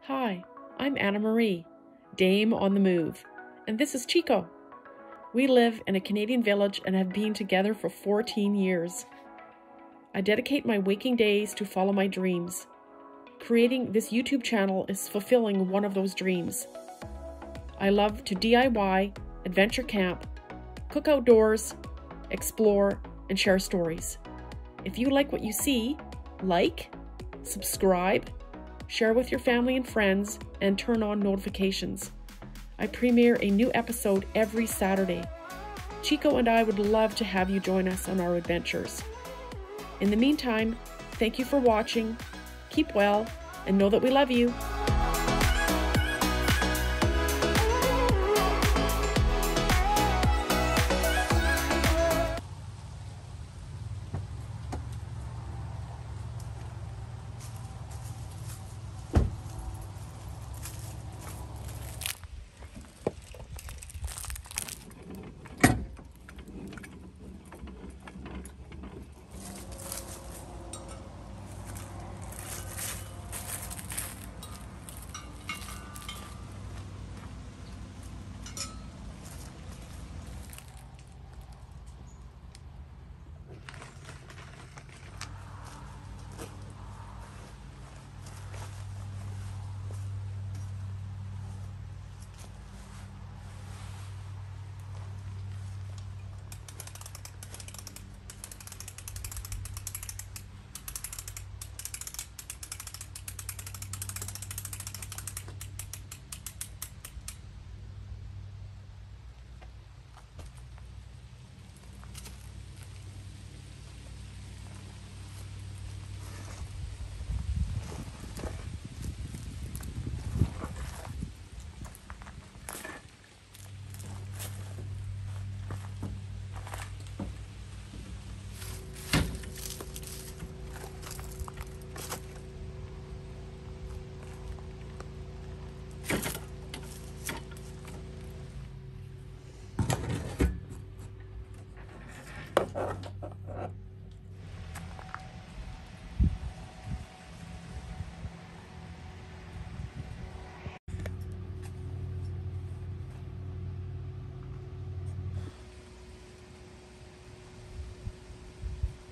Hi, I'm Anna Marie, Dame on the Move, and this is Chico. We live in a Canadian village and have been together for 14 years. I dedicate my waking days to follow my dreams. Creating this YouTube channel is fulfilling one of those dreams. I love to DIY, adventure camp, cook outdoors, explore, and share stories. If you like what you see, like, subscribe, share with your family and friends, and turn on notifications. I premiere a new episode every Saturday. Chico and I would love to have you join us on our adventures. In the meantime, thank you for watching, keep well, and know that we love you.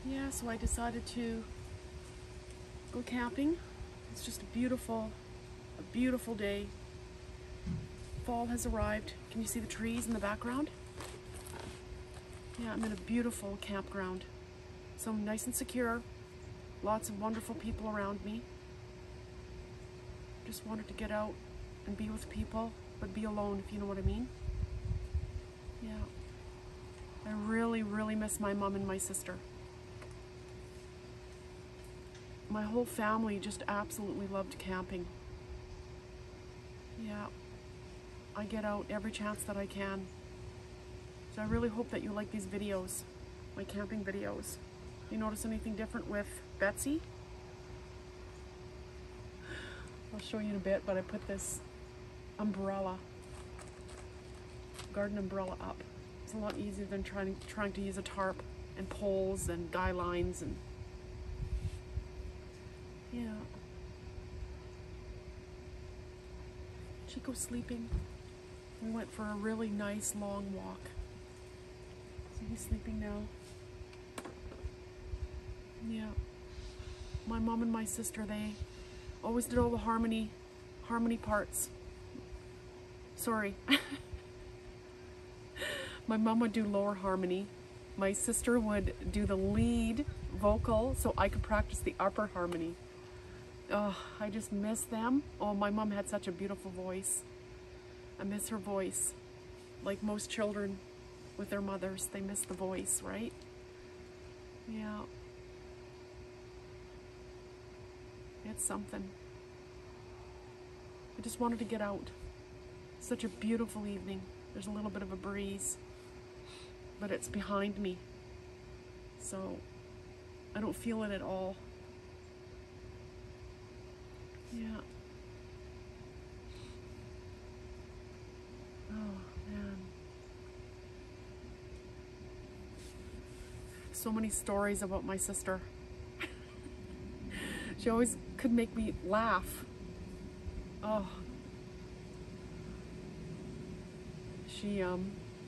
Yeah, so I decided to go camping. It's just a beautiful day. Fall has arrived. Can you see the trees in the background? Yeah, I'm in a beautiful campground. So I'm nice and secure. Lots of wonderful people around me. Just wanted to get out and be with people, but be alone, if you know what I mean. Yeah. I really, really miss my mom and my sister. My whole family just absolutely loved camping. Yeah, I get out every chance that I can. So I really hope that you like these videos, my camping videos. You notice anything different with Betsy? I'll show you in a bit, but I put this umbrella, garden umbrella up. It's a lot easier than trying to use a tarp and poles and guy lines and yeah. Chico's sleeping. We went for a really nice long walk. So he's sleeping now. Yeah. My mom and my sister, they always did all the harmony parts. Sorry. My mom would do lower harmony. My sister would do the lead vocal so I could practice the upper harmony. Oh, I just miss them. Oh, my mom had such a beautiful voice. I miss her voice. Like most children with their mothers, they miss the voice, right? Yeah. It's something. I just wanted to get out. Such a beautiful evening. There's a little bit of a breeze, but it's behind me. So I don't feel it at all. Yeah. Oh, man. So many stories about my sister. She always could make me laugh. Oh. She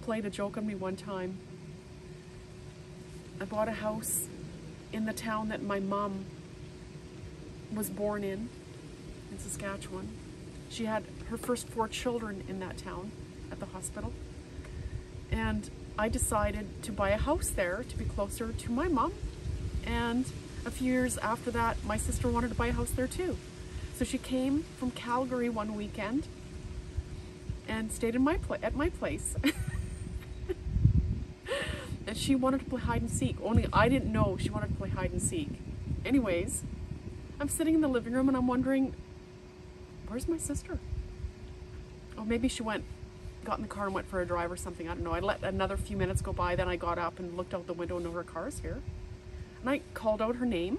played a joke on me one time. I bought a house in the town that my mom was born in Saskatchewan. She had her first 4 children in that town at the hospital. And I decided to buy a house there to be closer to my mom. And a few years after that, my sister wanted to buy a house there too. So she came from Calgary one weekend and stayed in at my place. And she wanted to play hide and seek. Only I didn't know she wanted to play hide and seek. Anyways, I'm sitting in the living room and I'm wondering, where's my sister? Oh, maybe she got in the car and went for a drive or something. I don't know. I let another few minutes go by. Then I got up and looked out the window and her car's here. And I called out her name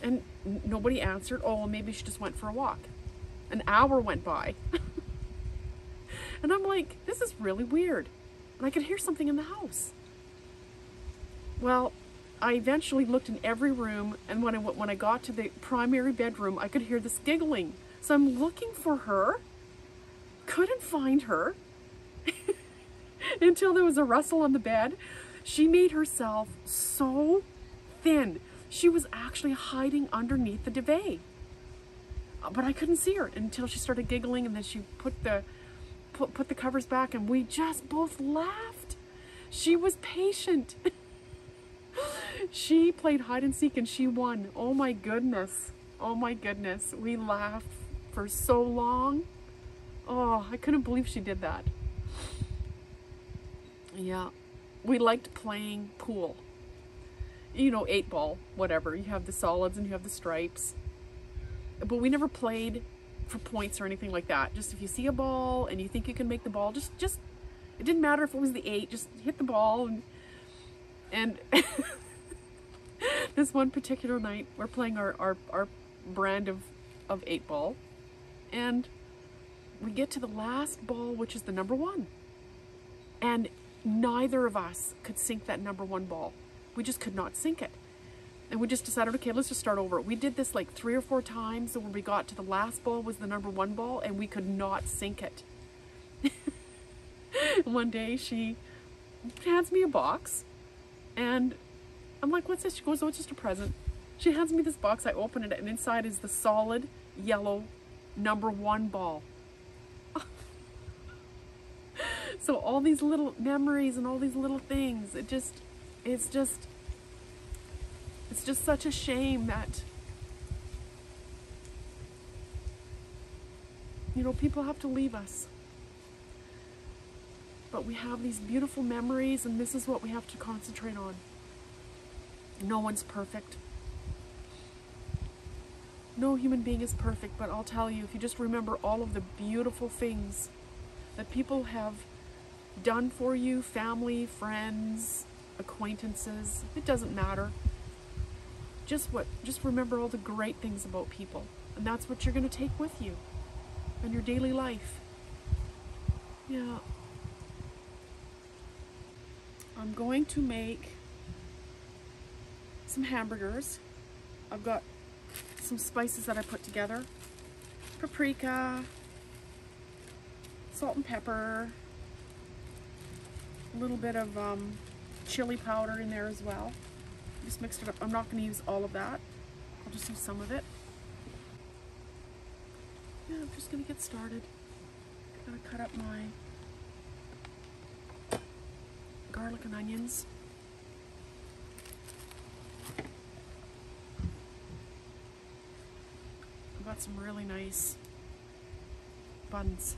and nobody answered. Oh, well, maybe she just went for a walk. An hour went by. And I'm like, this is really weird. And I could hear something in the house. Well, I eventually looked in every room, and when I got to the primary bedroom, I could hear this giggling. So I'm looking for her, couldn't find her, until there was a rustle on the bed. She made herself so thin. She was actually hiding underneath the duvet. But I couldn't see her until she started giggling, and then she put the covers back, and we just both laughed. She was patient. She played hide and seek and she won. Oh my goodness. Oh my goodness. We laughed for so long. Oh, I couldn't believe she did that. Yeah. We liked playing pool. You know, 8-ball, whatever. You have the solids and you have the stripes. But we never played for points or anything like that. Just if you see a ball and you think you can make the ball, just it didn't matter if it was the 8, just hit the ball. And this one particular night, we're playing our brand of 8-ball, and we get to the last ball, which is the number 1. And neither of us could sink that number 1 ball. We just could not sink it. And we just decided, okay, let's just start over. We did this like 3 or 4 times, and when we got to the last ball was the number 1 ball, and we could not sink it. One day she hands me a box, and I'm like, what's this? She goes, oh, it's just a present. She hands me this box, I open it, and inside is the solid yellow number 1 ball. So all these little memories and all these little things, it's just such a shame that, you know, people have to leave us. But we have these beautiful memories, and this is what we have to concentrate on. No one's perfect. No human being is perfect, but I'll tell you, if you just remember all of the beautiful things that people have done for you, family, friends, acquaintances, it doesn't matter. Just remember all the great things about people, and that's what you're going to take with you in your daily life. Yeah. I'm going to make some hamburgers. I've got some spices that I put together. Paprika, salt and pepper, a little bit of chili powder in there as well. Just mixed it up. I'm not going to use all of that. I'll just use some of it. Yeah, I'm just going to get started. I'm going to cut up my garlic and onions. I've got some really nice buns.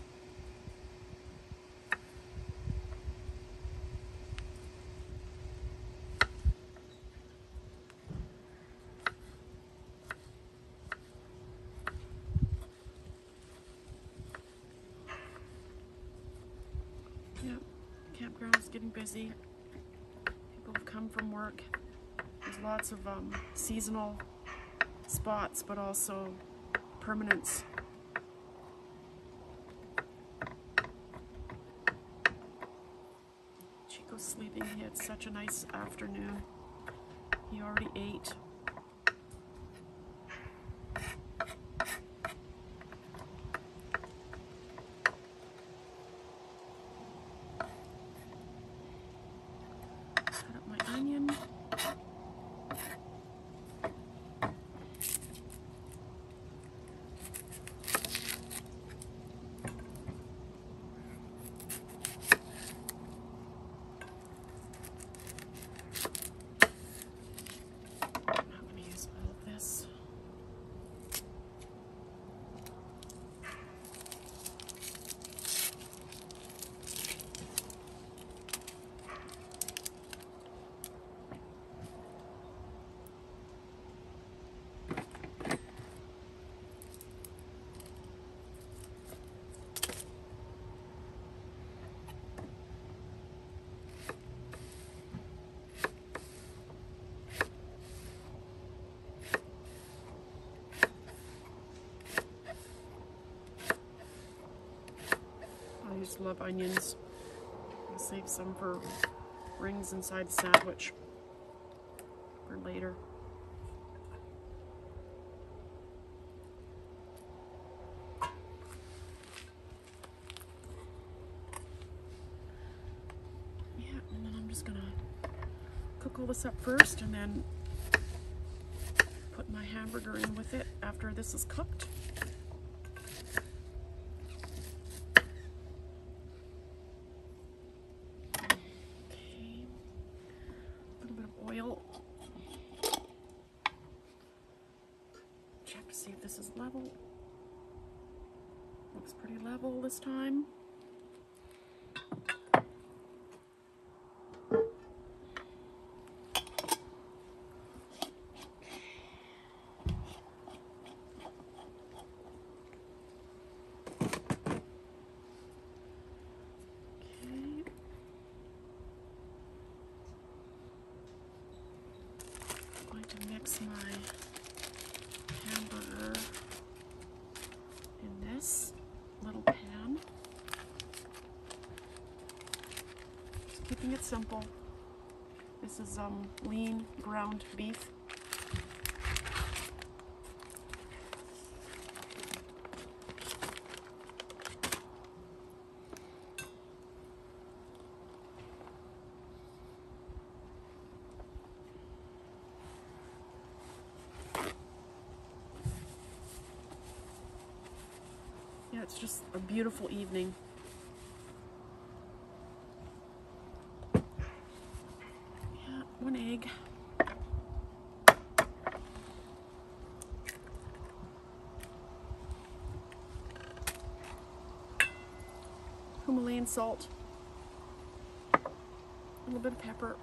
Yeah, campground's getting busy. People have come from work. There's lots of seasonal spots, but also permanents. Chico's sleeping. He had such a nice afternoon. He already ate. just love onions. I'll save some for rings inside the sandwich for later. Yeah, and then I'm just gonna cook all this up first and then put my hamburger in with it after this is cooked. Oil. Check to see if this is level. Looks pretty level this time. Mix my hamburger in this little pan. Just keeping it simple. This is lean ground beef. Yeah, it's just a beautiful evening. Yeah, one egg. Himalayan salt. A little bit of pepper.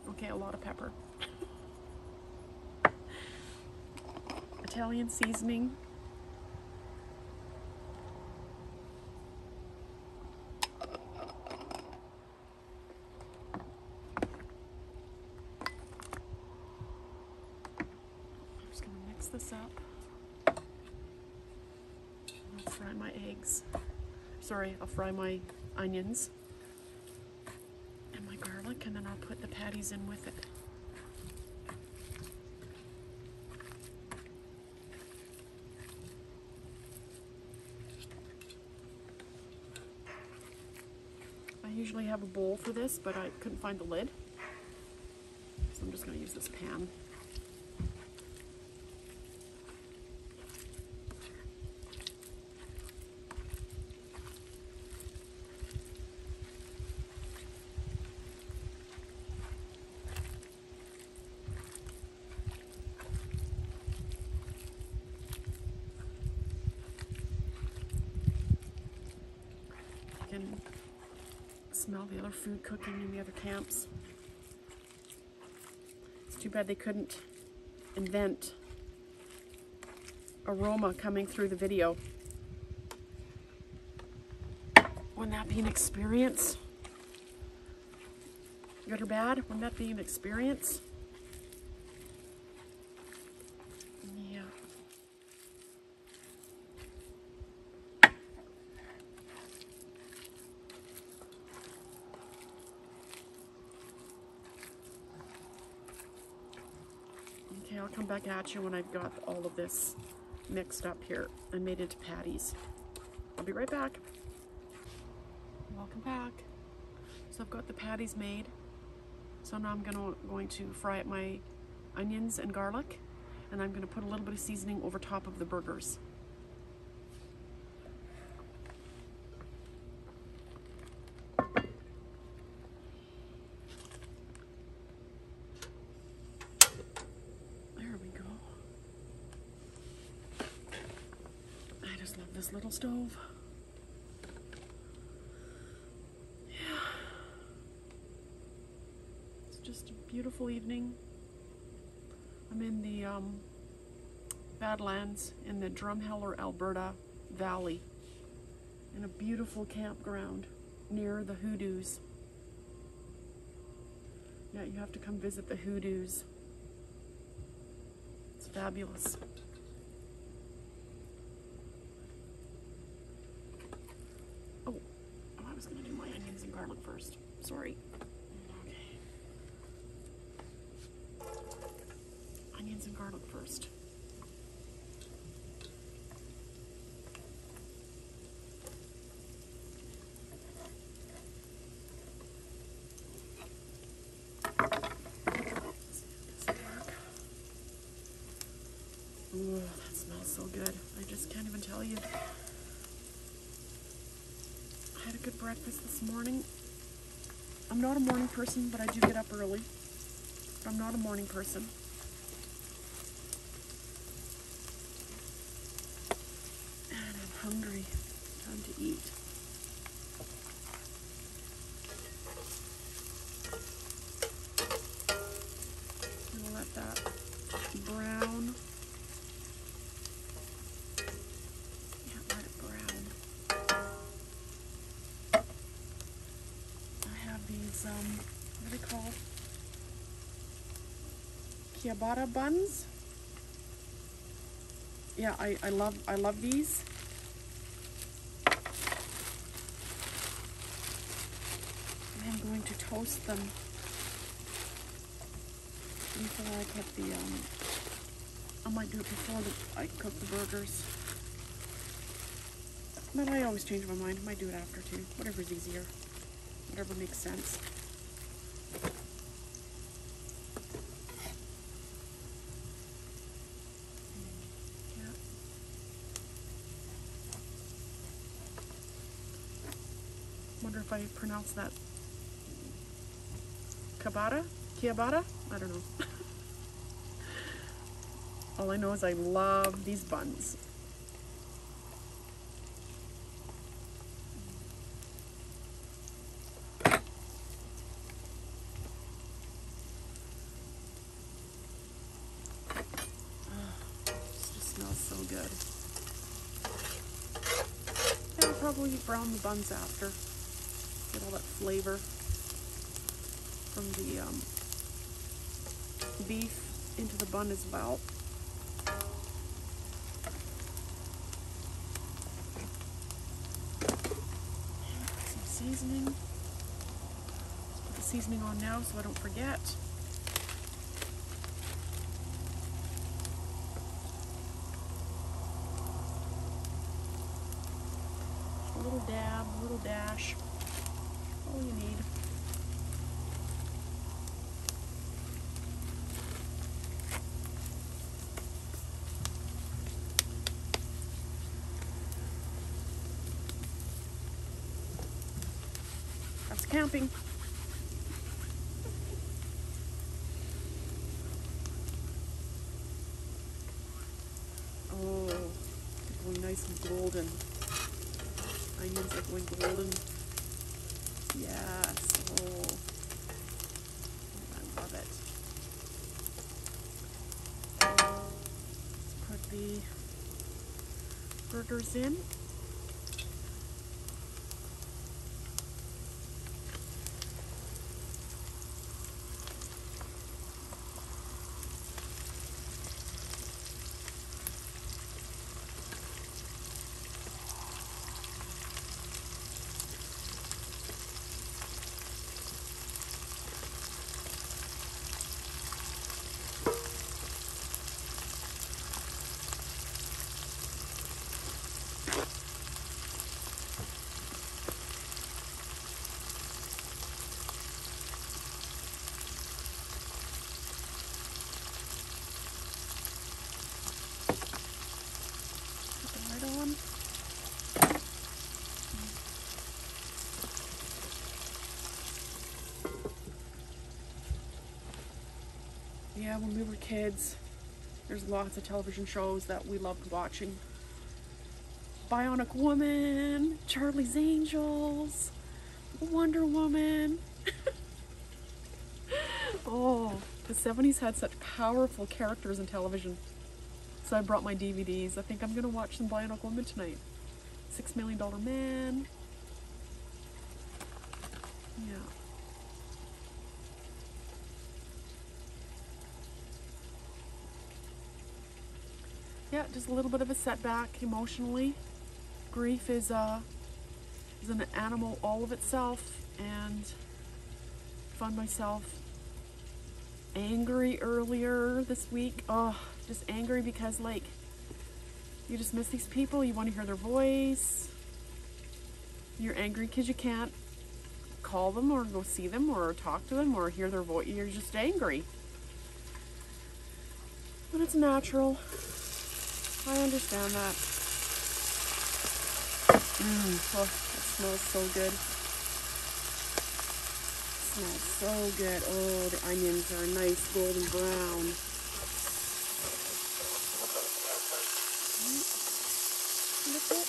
Okay, a lot of pepper. Italian seasoning. I'm just going to mix this up. I'll fry my eggs. Sorry, I'll fry my onions and my garlic, and then I'll put the patties in with it. I usually have a bowl for this, but I couldn't find the lid, so I'm just going to use this pan. I can smell the other food cooking in the other camps. It's too bad they couldn't invent aroma coming through the video. Wouldn't that be an experience? Good or bad? Wouldn't that be an experience? Yeah. Okay, I'll come back at you when I've got all of this mixed up here and made into patties. I'll be right back. Welcome back. So I've got the patties made. So now I'm going to fry up my onions and garlic, and I'm going to put a little bit of seasoning over top of the burgers. There we go. I just love this little stove. Just a beautiful evening. I'm in the Badlands in the Drumheller, Alberta Valley in a beautiful campground near the Hoodoos. Yeah, you have to come visit the Hoodoos. It's fabulous. garlic first. Sorry. Okay. Onions and garlic first. Ooh, that smells so good. I just can't even tell you. I had a good breakfast this morning. I'm not a morning person, but I do get up early. But I'm not a morning person. And I'm hungry. Time to eat. I'm gonna let that brown. What are they called? Ciabatta buns. Yeah, I love these. I'm going to toast them before I put the I might do it before I cook the burgers. But I always change my mind. Might do it after too. Whatever's easier. Whatever makes sense. Yeah. Wonder if I pronounce that ciabatta? I don't know. All I know is I love these buns. So good. Yeah, I'll probably brown the buns after. Get all that flavor from the beef into the bun as well. Some seasoning. Let's put the seasoning on now so I don't forget. A little dab, a little dash, all you need. That's camping. Oh, it's going nice and golden. Onions are going golden. Yes. Oh, I love it. Let's put the burgers in. Yeah, when we were kids, there's lots of television shows that we loved watching. Bionic Woman, Charlie's Angels, Wonder Woman. Oh, the 70s had such powerful characters in television. So I brought my DVDs. I think I'm gonna watch some Bionic Woman tonight. $6 Million Man. Yeah. Yeah, just a little bit of a setback emotionally. Grief is an animal all of itself, and found myself angry earlier this week. Oh, just angry because like you just miss these people, you want to hear their voice. You're angry because you can't call them or go see them or talk to them or hear their voice. You're just angry. But it's natural. I understand that. Oh, it smells so good. It smells so good. Oh, the onions are nice golden brown. Look at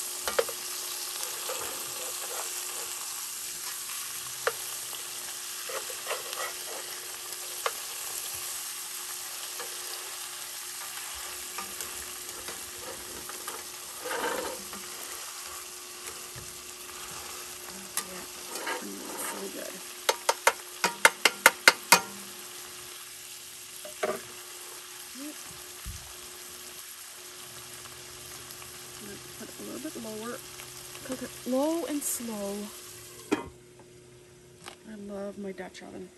put it a little bit lower. Cook it low and slow. I love my Dutch oven.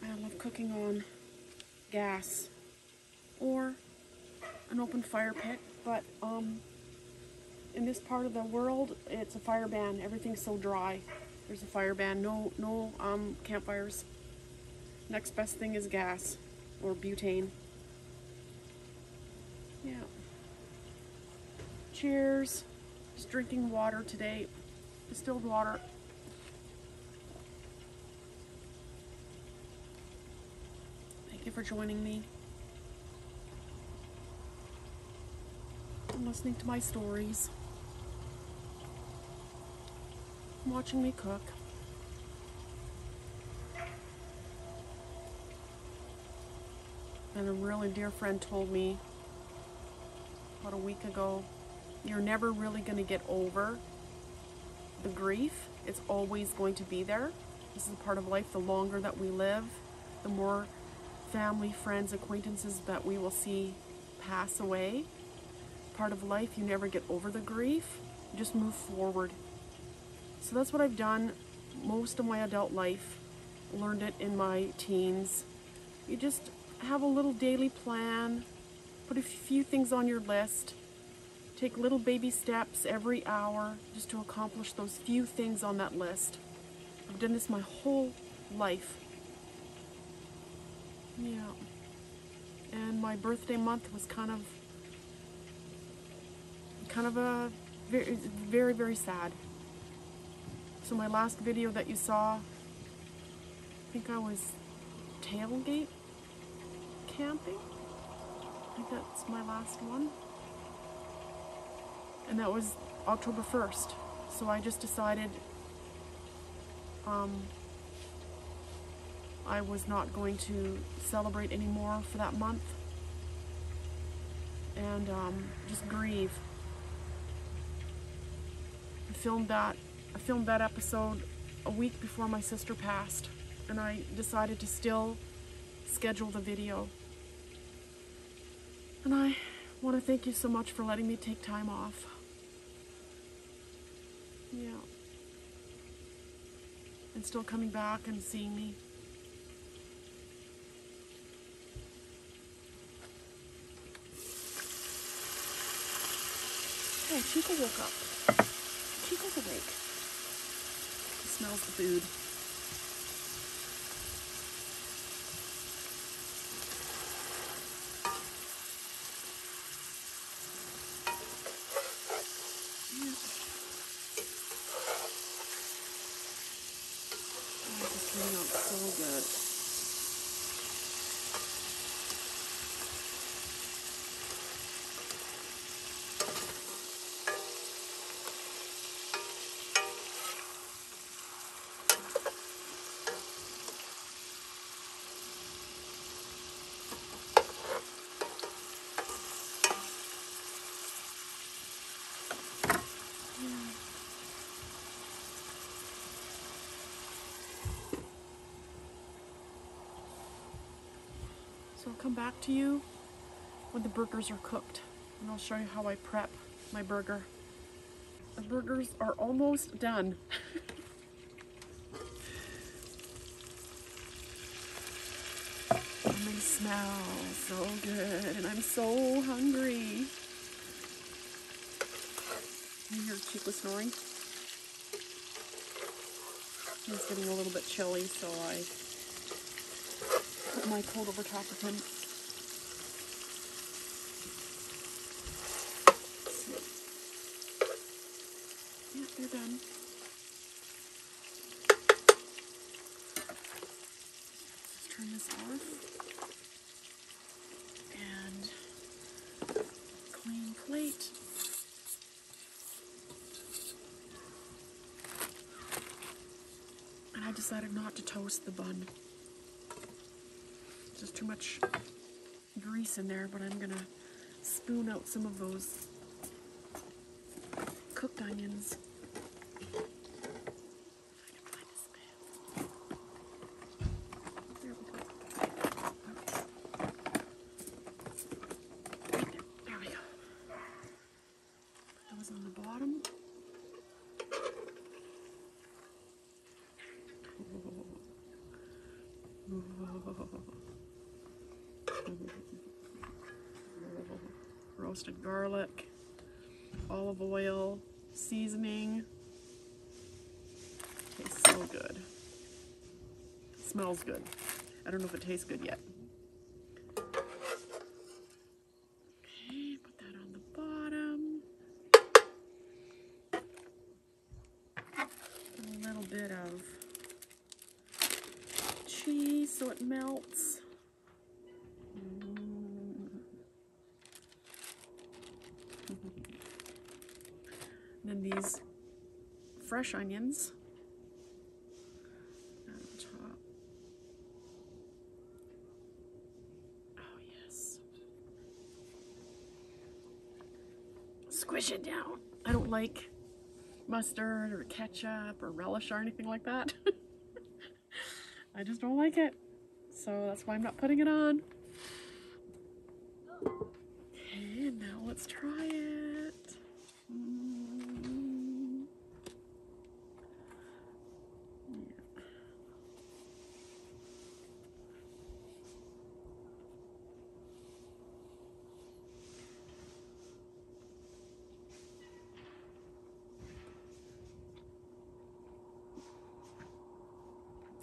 I love cooking on gas or an open fire pit, but in this part of the world it's a fire ban. Everything's so dry. There's a fire ban. No campfires. Next best thing is gas or butane. Yeah. Cheers. Just drinking water today. Distilled water. Thank you for joining me and listening to my stories. Watching me cook. And a really dear friend told me about a week ago, you're never really going to get over the grief. It's always going to be there. This is a part of life. The longer that we live, the more family, friends, acquaintances that we will see pass away. Part of life, you never get over the grief. You just move forward. So that's what I've done most of my adult life. Learned it in my teens. You just have a little daily plan. Put a few things on your list. Take little baby steps every hour just to accomplish those few things on that list. I've done this my whole life. Yeah. And my birthday month was kind of a very, very sad. So my last video that you saw, I think I was tailgate camping. I think that's my last one. And that was October 1st. So I just decided I was not going to celebrate anymore for that month. And just grieve. I filmed that episode a week before my sister passed. And I decided to still schedule the video. And I want to thank you so much for letting me take time off. Yeah. And still coming back and seeing me. Hey, Chico woke up. Chico's awake. He smells the food. So good. So I'll come back to you when the burgers are cooked, and I'll show you how I prep my burger. The burgers are almost done. And they smell so good, and I'm so hungry. You hear Chico snoring? It's getting a little bit chilly, so I put my coat over top of him. Yeah, they're done. Let's turn this off. And clean plate. And I decided not to toast the bun. Just too much grease in there, but I'm gonna spoon out some of those cooked onions. There we go. There we go. Put those on the bottom. Roasted garlic, olive oil, seasoning. Tastes so good. Smells good. I don't know if it tastes good yet. Okay, put that on the bottom. A little bit of cheese so it melts. And then these fresh onions on top. Oh yes. Squish it down. I don't like mustard or ketchup or relish or anything like that. I just don't like it. So that's why I'm not putting it on. Okay, and now let's try it.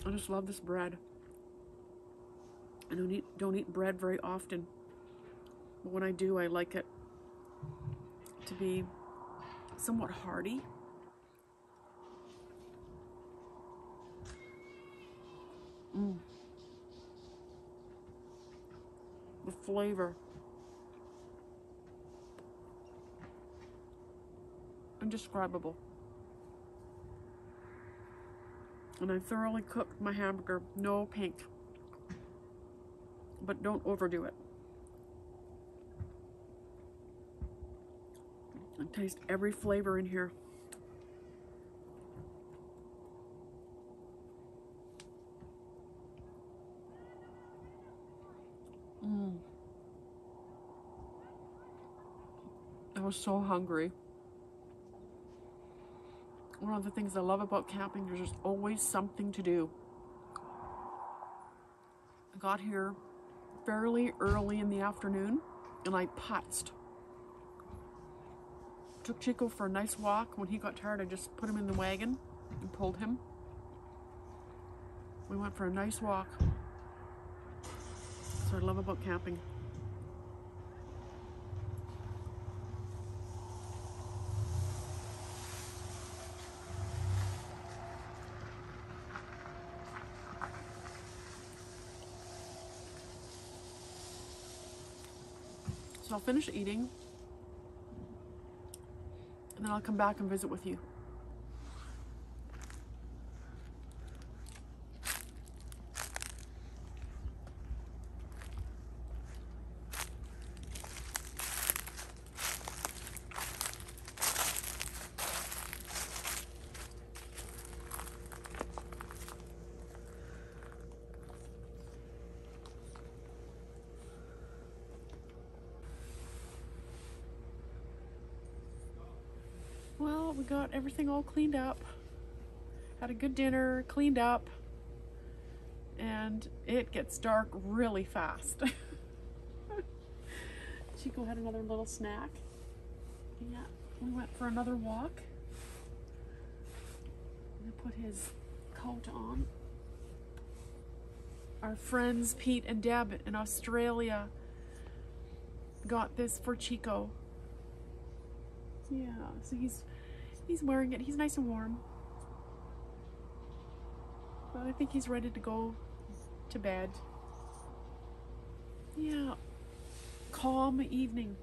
I just love this bread. I don't eat bread very often, but when I do, I like it to be somewhat hearty. The flavor. Indescribable. And I thoroughly cooked my hamburger, no pink. But don't overdo it. And taste every flavor in here. I was so hungry. One of the things I love about camping, there's just always something to do. I got here fairly early in the afternoon and I putzed. Took Chico for a nice walk. When he got tired, I just put him in the wagon and pulled him. We went for a nice walk. That's what I love about camping. So I'll finish eating, and then I'll come back and visit with you. Well, we got everything all cleaned up. Had a good dinner, cleaned up, and it gets dark really fast. Chico had another little snack. Yeah, we went for another walk. We put his coat on. Our friends Pete and Deb in Australia got this for Chico. Yeah, so he's wearing it. He's nice and warm. But I think he's ready to go to bed. Yeah, calm evening.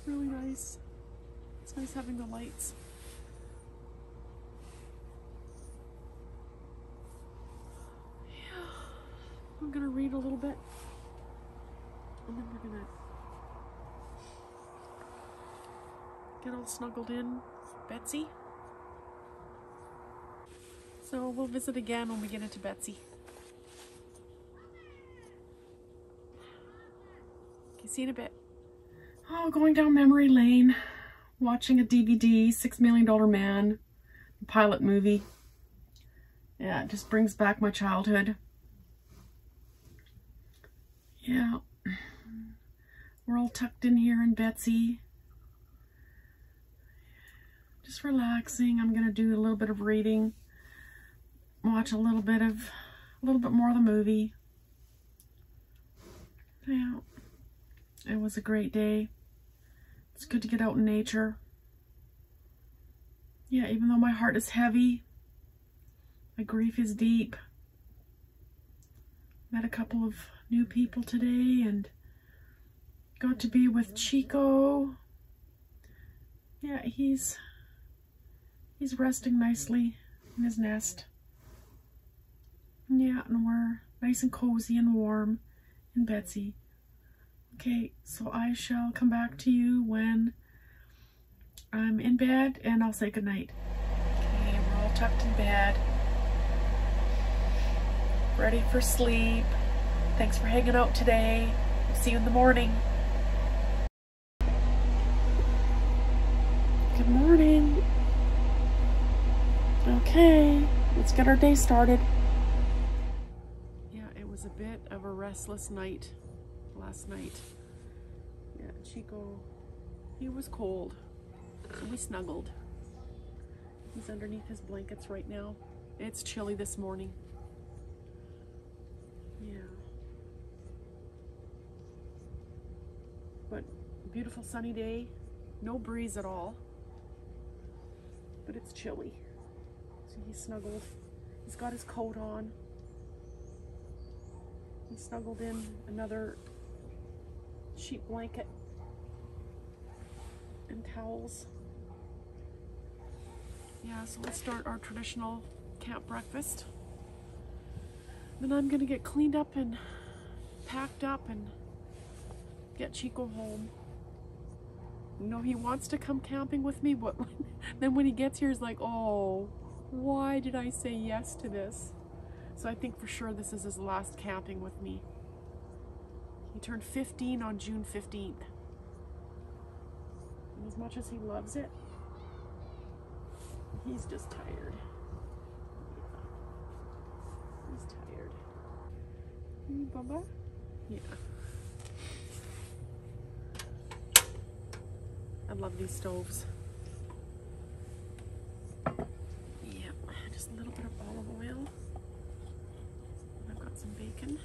Really nice. It's nice having the lights. Yeah, I'm gonna read a little bit, and then we're gonna get all snuggled in with Betsy. So we'll visit again when we get into Betsy. Okay, see you in a bit. Oh, going down memory lane, watching a DVD, $6 Million Man, pilot movie. Yeah, it just brings back my childhood. Yeah, we're all tucked in here in Betsy. Just relaxing. I'm gonna do a little bit of reading, watch a little bit more of the movie. Yeah, it was a great day. It's good to get out in nature. Yeah, even though my heart is heavy, my grief is deep. Met a couple of new people today and got to be with Chico. Yeah, he's resting nicely in his nest. Yeah, and we're nice and cozy and warm in Betsy. Okay, so I shall come back to you when I'm in bed and I'll say goodnight. Okay, we're all tucked in bed, ready for sleep. Thanks for hanging out today. See you in the morning. Good morning. Okay, let's get our day started. Yeah, it was a bit of a restless night last night. Yeah, Chico, he was cold, so we snuggled. He's underneath his blankets right now. It's chilly this morning. Yeah. But beautiful sunny day, no breeze at all, but it's chilly. So he's snuggled. He's got his coat on. He snuggled in another sheet blanket and towels. Yeah, so let's start our traditional camp breakfast. Then I'm gonna get cleaned up and packed up and get Chico home. You know, he wants to come camping with me, but then when he gets here, he's like, oh, why did I say yes to this? So I think for sure this is his last camping with me. He turned 15 on June 15th. And as much as he loves it, he's just tired. Yeah. He's tired. Bubba? Yeah. I love these stoves. Yeah, just a little bit of olive oil. I've got some bacon.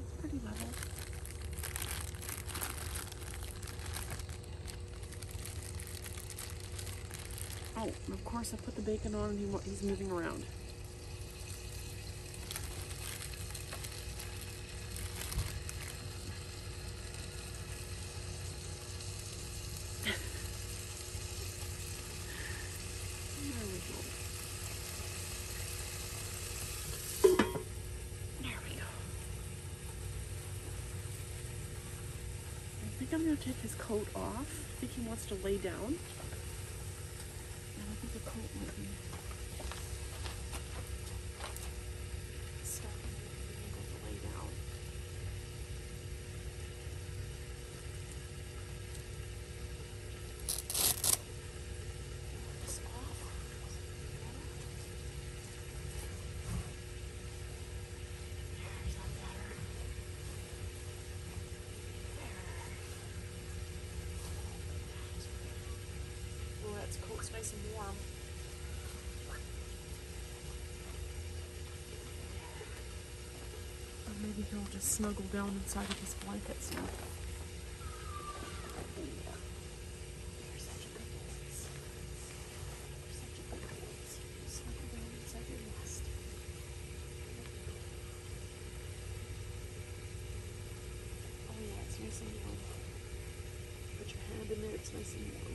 It's pretty level. Oh, and of course I put the bacon on and he's moving around. There we go. There we go. I'm going to take his coat off. I think he wants to lay down. And I think the coat might be stuck in being able to lay down. This off. There's that better. Oh, that coat's nice and warm. Or maybe he'll just snuggle down inside of his blankets now. You're such a good boy. You're such a good boy. Snuggle down inside your nest. Oh yeah, it's nice and warm. Put your hand in there, it's nice and warm.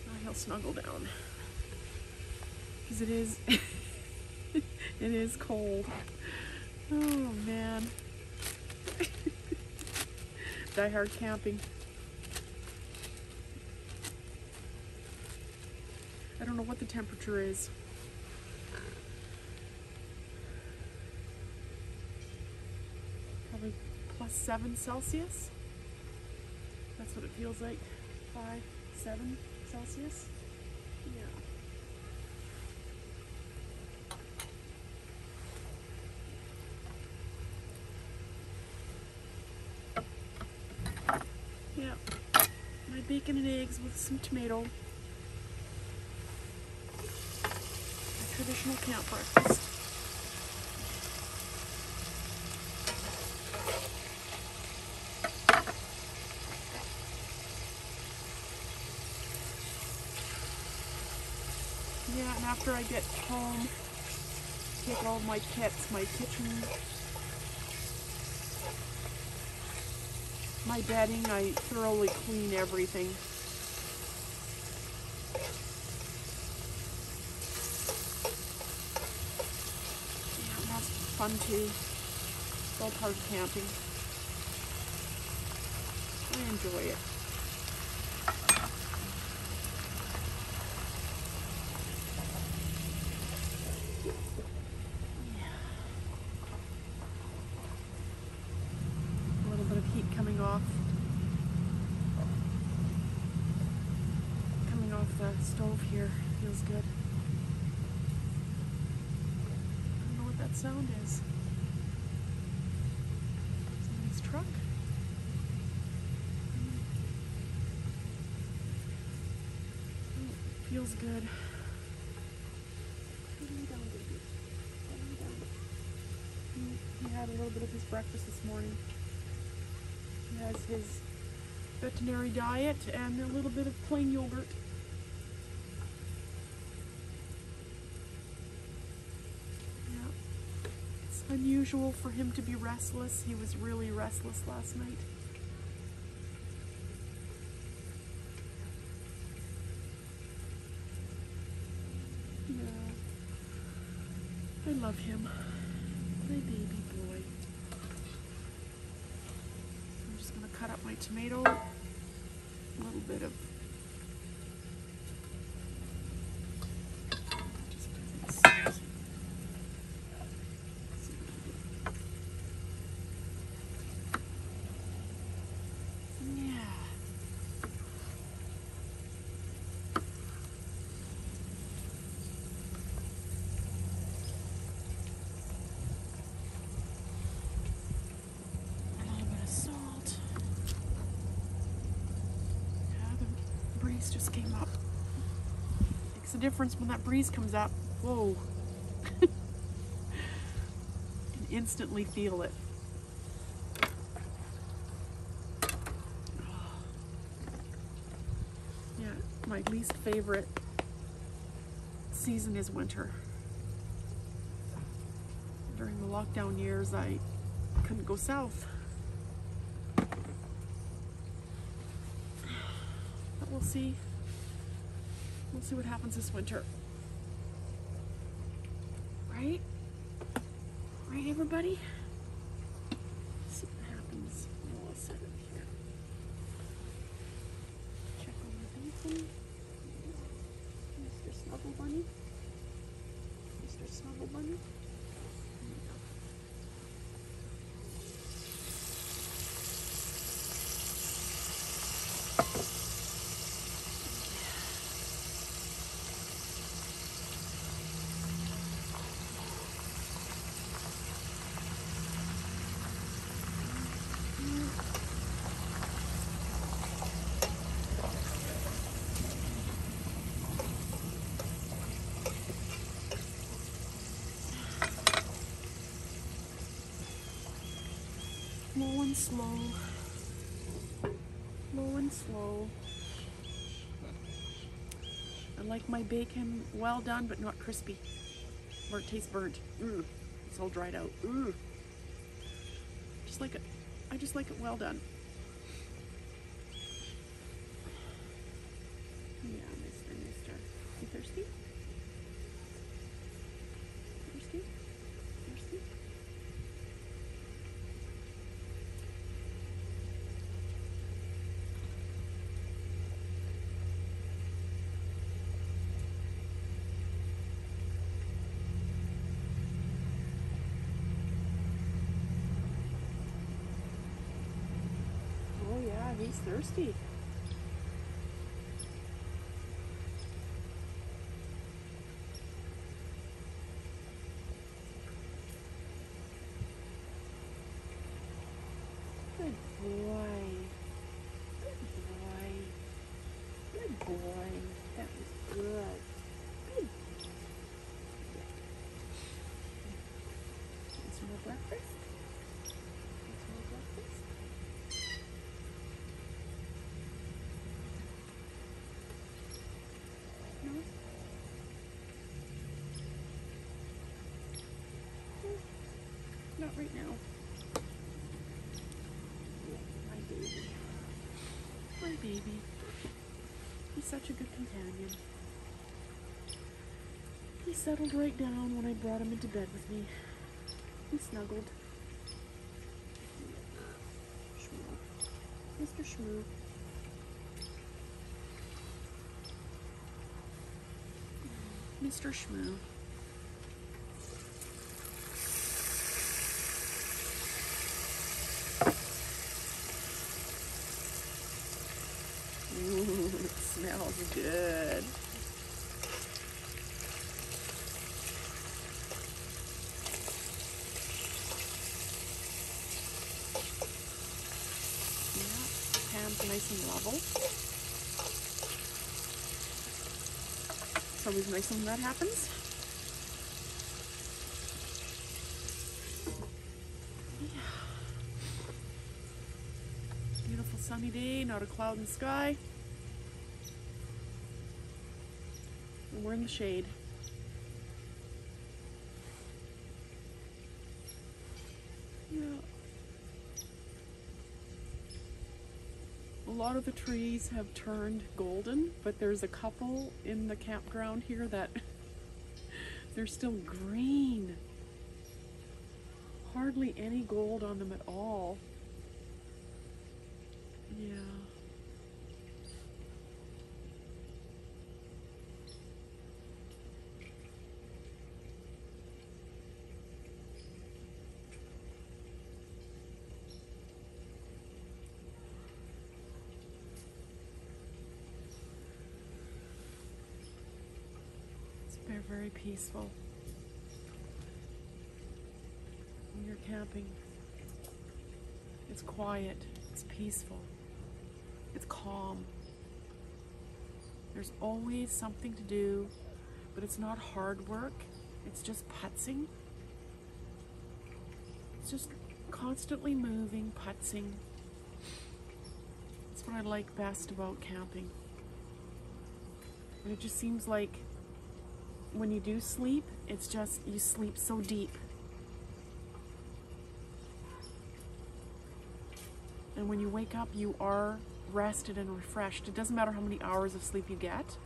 Now he'll snuggle down. Because it is, it is cold. Oh man. Die Hard camping. I don't know what the temperature is. Probably +7 Celsius. That's what it feels like. 5, 7 Celsius. Yeah. Yeah. My bacon and eggs with some tomato. My traditional camp breakfast. Yeah, and after I get home, take all my kits, my kitchen, my bedding, I thoroughly clean everything. Yeah, and that's fun too. It's all part of camping. I enjoy it. Coming off the stove here feels good. I don't know what that sound is. Somebody's truck? Oh, feels good. Lay down, baby. Lay down. He had a little bit of his breakfast this morning. He has his veterinary diet and a little bit of plain yogurt. Yeah. It's unusual for him to be restless. He was really restless last night. Yeah. I love him. My baby boy. I'm just going to cut up my tomato. A little bit of just came up. Makes a difference when that breeze comes up. Whoa. You can instantly feel it. Yeah, my least favorite season is winter. During the lockdown years, I couldn't go south. But we'll see. We'll see what happens this winter. Right? Right, everybody? Let's see what happens. I'll set it here. little bunny. Slow and slow. Slow and slow. I like my bacon well done, but not crispy. Or it tastes burnt. Ooh, it's all dried out. Ooh. Just like it. I just like it well done. Yeah, mister. You thirsty? Thirsty? Thirsty? Oh yeah, he's thirsty. Good boy. Good boy. Good boy. That was good. Good. Want some more breakfast? Want some more breakfast? No? Not right now. My baby. My baby. He's such a good companion. He settled right down when I brought him into bed with me. He snuggled. Shmoo. Mr. Shmoo. Mr. Shmoo. Ooh, it smells good. Yeah, pan's nice and level. It's always nice when that happens. Yeah. Beautiful sunny day, not a cloud in the sky. And we're in the shade. Yeah. A lot of the trees have turned golden, but there's a couple in the campground here that they're still green. Hardly any gold on them at all. Yeah. They're very peaceful. When you're camping, it's quiet, it's peaceful, it's calm. There's always something to do, but it's not hard work. It's just putzing. It's just constantly moving, putzing. That's what I like best about camping. And it just seems like when you do sleep, it's just, you sleep so deep. And when you wake up, you are rested and refreshed. It doesn't matter how many hours of sleep you get.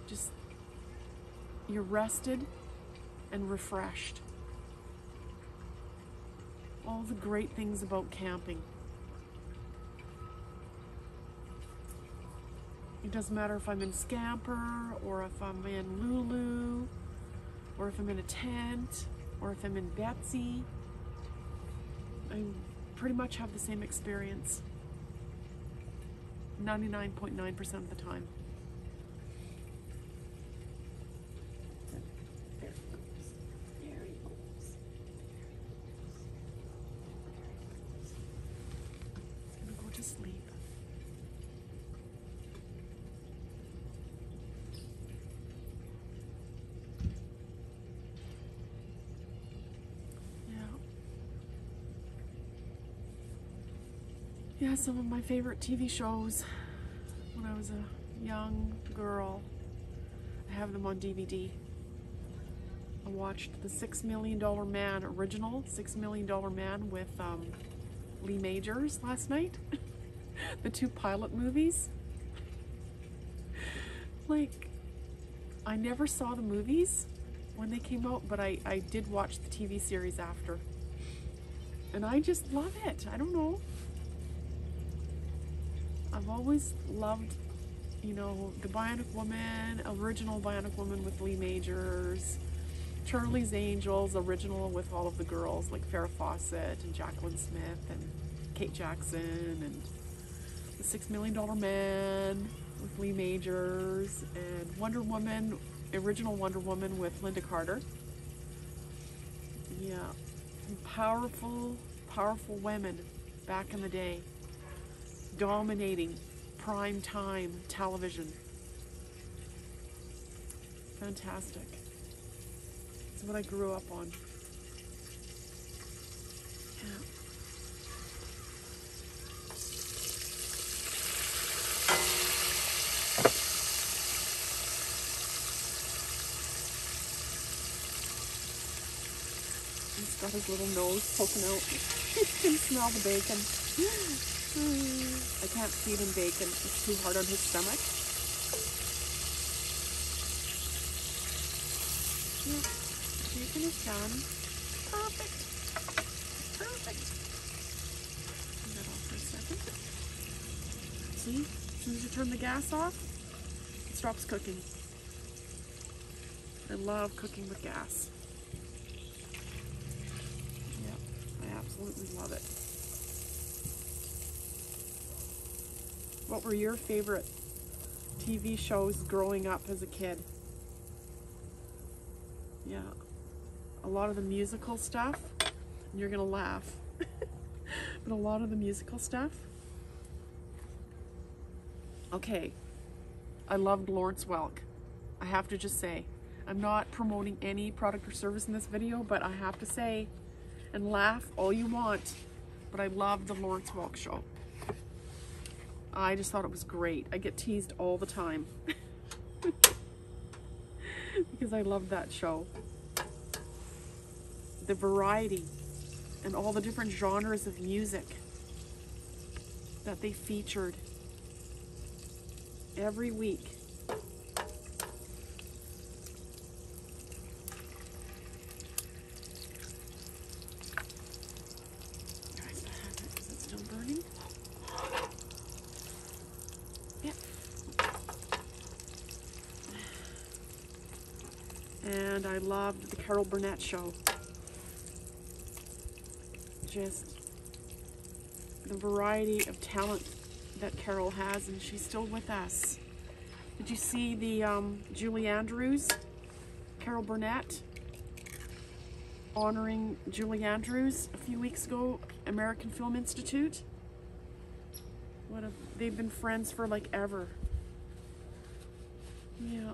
Just, you're rested and refreshed. All the great things about camping. It doesn't matter if I'm in Scamper or if I'm in Lulu or if I'm in a tent, or if I'm in Betsy, I pretty much have the same experience 99.9% of the time. Sleep. Yeah, some of my favorite TV shows when I was a young girl. I have them on DVD. I watched the $6 Million Man, original $6 Million Man with Lee Majors last night. The 2 pilot movies. Like, I never saw the movies when they came out, but I did watch the TV series after. And I just love it. I don't know. I've always loved, you know, the Bionic Woman, original Bionic Woman with Lee Majors, Charlie's Angels, original with all of the girls like Farrah Fawcett and Jacqueline Smith and Kate Jackson, and the $6 Million Man with Lee Majors, and Wonder Woman, original Wonder Woman with Linda Carter. Yeah, powerful, powerful women back in the day, dominating prime time television. Fantastic. It's what I grew up on. Yeah. He's got his little nose poking out. He can smell the bacon. I can't feed him bacon. It's too hard on his stomach. Yeah, bacon is done. Perfect. Perfect. Turn that off for a second. See? As soon as you turn the gas off, it stops cooking. I love cooking with gas. Yeah, I absolutely love it. What were your favorite TV shows growing up as a kid? Yeah, a lot of the musical stuff, and you're gonna laugh, but a lot of the musical stuff. Okay, I loved Lawrence Welk. I have to just say, I'm not promoting any product or service in this video, but I have to say, and laugh all you want, but I loved the Lawrence Welk show. I just thought it was great. I get teased all the time because I love that show. The variety and all the different genres of music that they featured every week. Is it still burning? And I loved the Carol Burnett show. Just the variety of talent that Carol has, and she's still with us. Did you see the Julie Andrews, Carol Burnett, honoring Julie Andrews a few weeks ago, American Film Institute? They've been friends for like ever. Yeah.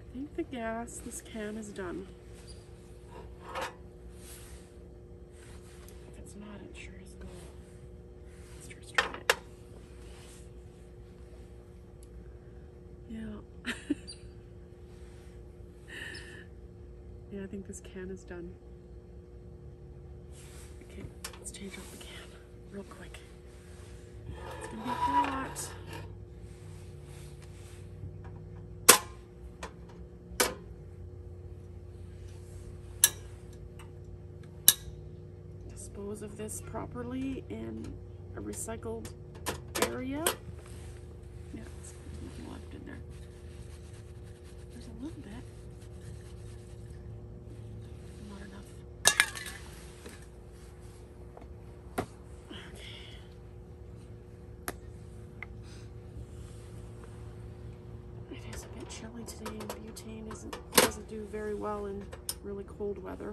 I think the gas, this can is done. If it's not, it sure is go. Let's just try it. Yeah. Yeah, I think this can is done. Okay, let's change out the can real quick. It's gonna be hot. Dispose of this properly in a recycled area. Yeah, there's nothing left in there. chilly today, and butane doesn't do very well in really cold weather.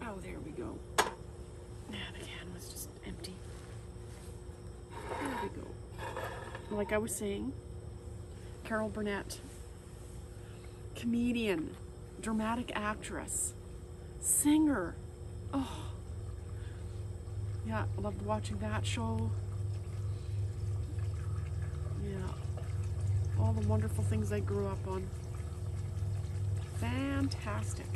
Oh, there we go. Yeah, the can was just empty. There we go. Like I was saying, Carol Burnett, comedian, dramatic actress, singer. Oh, yeah, I loved watching that show. Yeah, all the wonderful things I grew up on. Fantastic.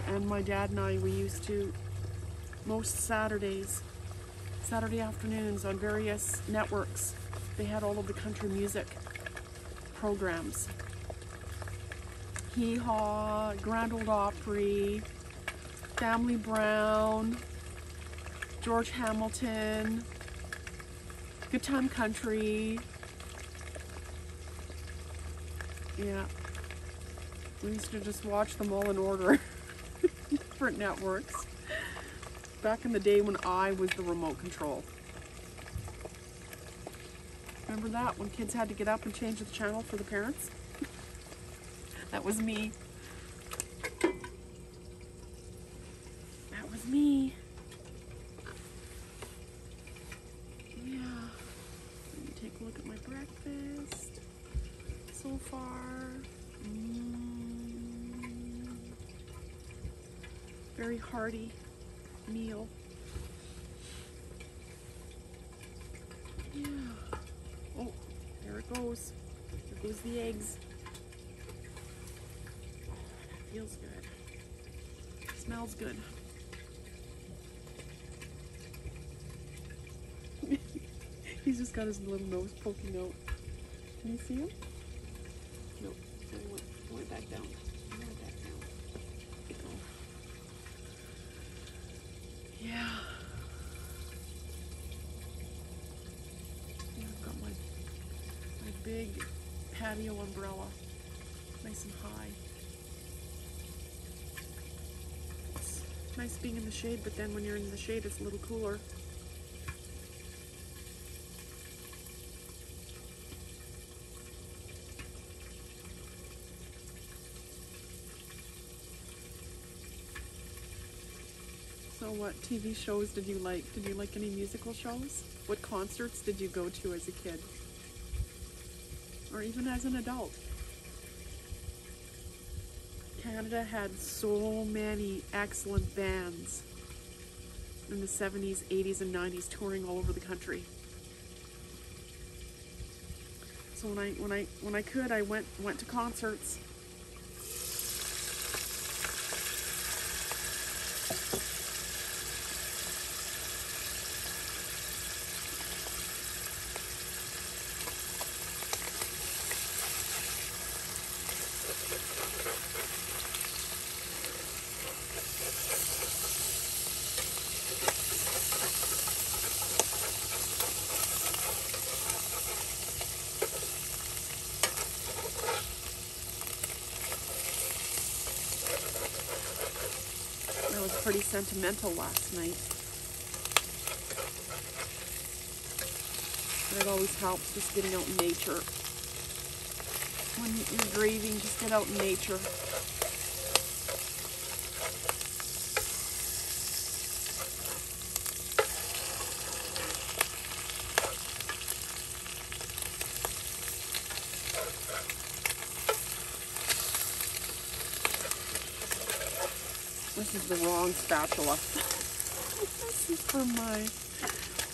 And my dad and I, we used to, most Saturday afternoons on various networks, they had all of the country music programs. Hee Haw, Grand Ole Opry, Family Brown, George Hamilton, Good Time Country. Yeah, we used to just watch them all in order. Different networks. Back in the day when I was the remote control. Remember that? When kids had to get up and change the channel for the parents? That was me. That was me. Yeah. Let me take a look at my breakfast so far. Very hearty meal. Yeah. Oh, there it goes. There goes the eggs. Oh, that feels good. Smells good. He's just got his little nose poking out. Can you see him? No. He went back down. He went back down. Oh. Yeah. I've got my big patio umbrella, nice and high. It's nice being in the shade, but then when you're in the shade, it's a little cooler. So what TV shows did you like? Did you like any musical shows? What concerts did you go to as a kid? Or even as an adult? Canada had so many excellent bands in the 70s, 80s, and 90s touring all over the country. So when I could, I went to concerts. I was pretty sentimental last night. But it always helps just getting out in nature. When you're grieving, just get out in nature. This is the wrong spatula. This is for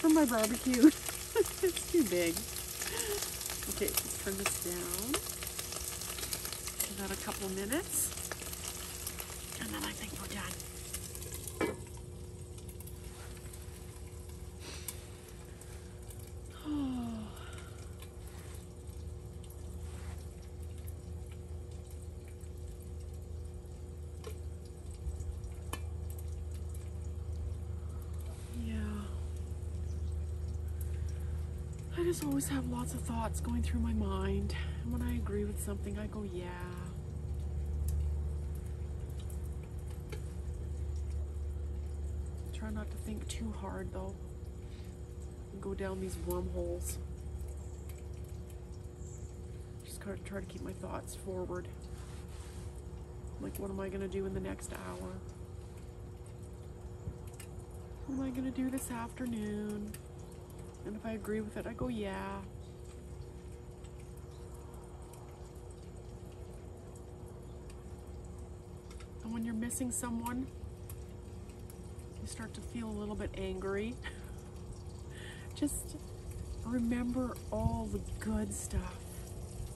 my barbecue. It's too big. Okay, let's turn this down. Give that a couple minutes. And then I think we're done. Oh. I just always have lots of thoughts going through my mind. And when I agree with something, I go, yeah. Try not to think too hard though. And go down these wormholes. Just try to keep my thoughts forward. Like, what am I gonna do in the next hour? What am I gonna do this afternoon? And if I agree with it, I go, yeah. And when you're missing someone, you start to feel a little bit angry. Just remember all the good stuff.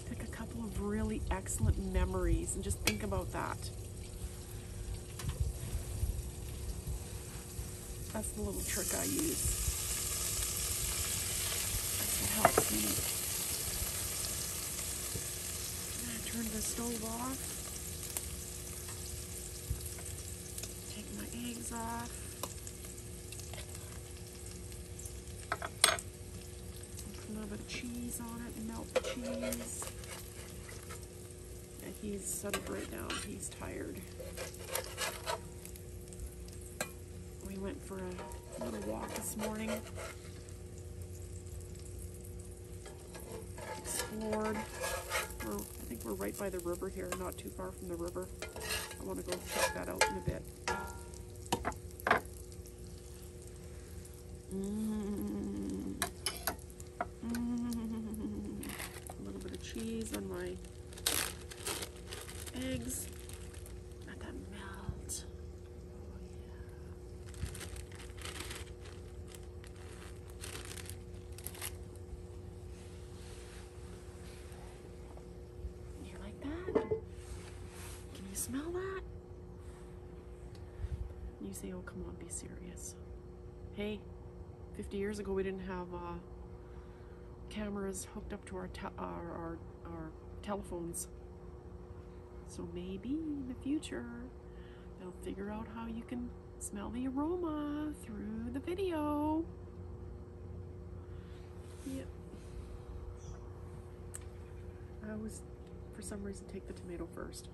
Pick a couple of really excellent memories and just think about that. That's the little trick I use. That's what helps me. And I turn the stove off. Take my eggs off. Put a little bit of cheese on it and melt the cheese. Yeah, he's settled right down. He's tired. We went for a little walk this morning. Explored. I think we're right by the river here, not too far from the river. I want to go check that out in a bit. A little bit of cheese on my eggs. Let that melt. Oh yeah. You like that? Can you smell that? And you say, oh, come on, be serious. Hey, 50 years ago we didn't have cameras hooked up to our telephones. So maybe in the future they'll figure out how you can smell the aroma through the video. Yep. I always, for some reason, take the tomato first.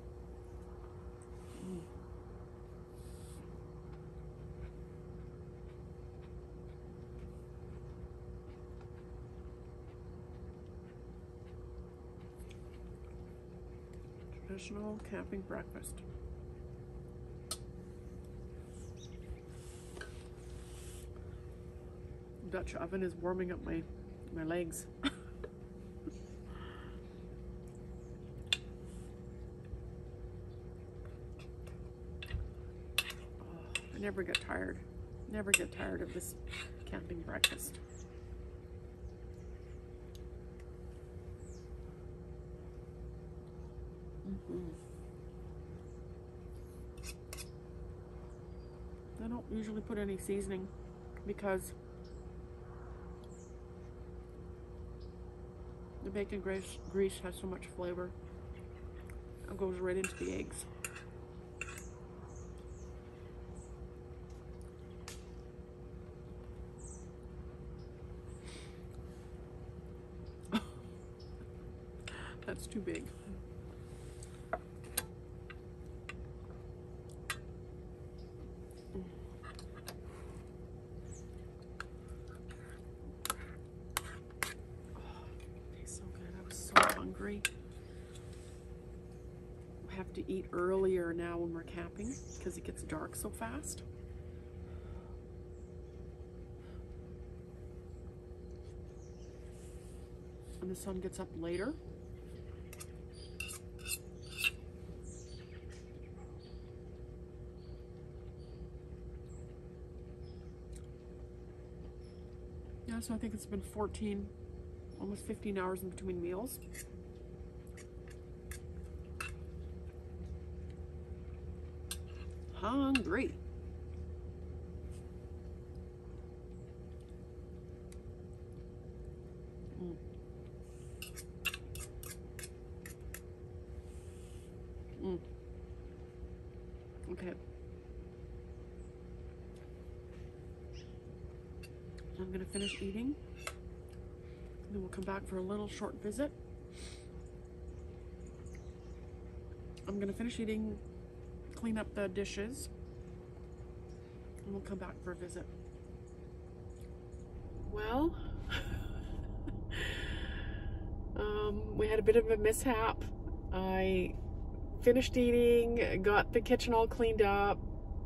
Traditional camping breakfast. Dutch oven is warming up my legs. I never get tired. Never get tired of this camping breakfast. I don't usually put any seasoning because the bacon grease has so much flavor. It goes right into the eggs. That's too big. I have to eat earlier now when we're camping because it gets dark so fast. And the sun gets up later. Yeah, so I think it's been 14, almost 15 hours in between meals. Hungry. Okay. I'm gonna finish eating, and then we'll come back for a little short visit. I'm gonna finish eating, clean up the dishes, and we'll come back for a visit. Well, we had a bit of a mishap. I finished eating, got the kitchen all cleaned up,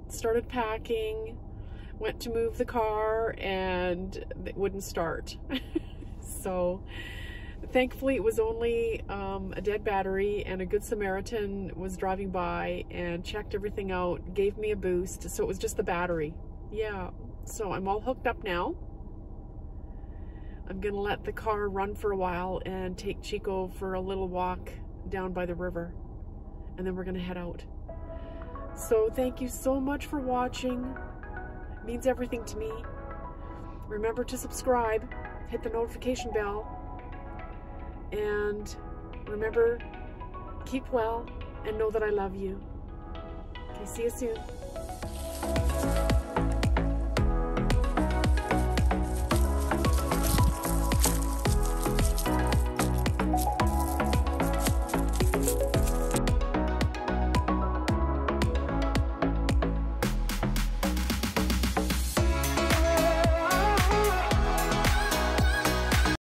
started packing, went to move the car, and it wouldn't start. So thankfully it was only a dead battery, and a good Samaritan was driving by and checked everything out, gave me a boost, so it was just the battery. Yeah, so I'm all hooked up now. I'm gonna let the car run for a while and take Chico for a little walk down by the river, and then we're gonna head out. So thank you so much for watching. It means everything to me. Remember to subscribe, hit the notification bell, and remember, keep well and know that I love you. Okay, see you soon.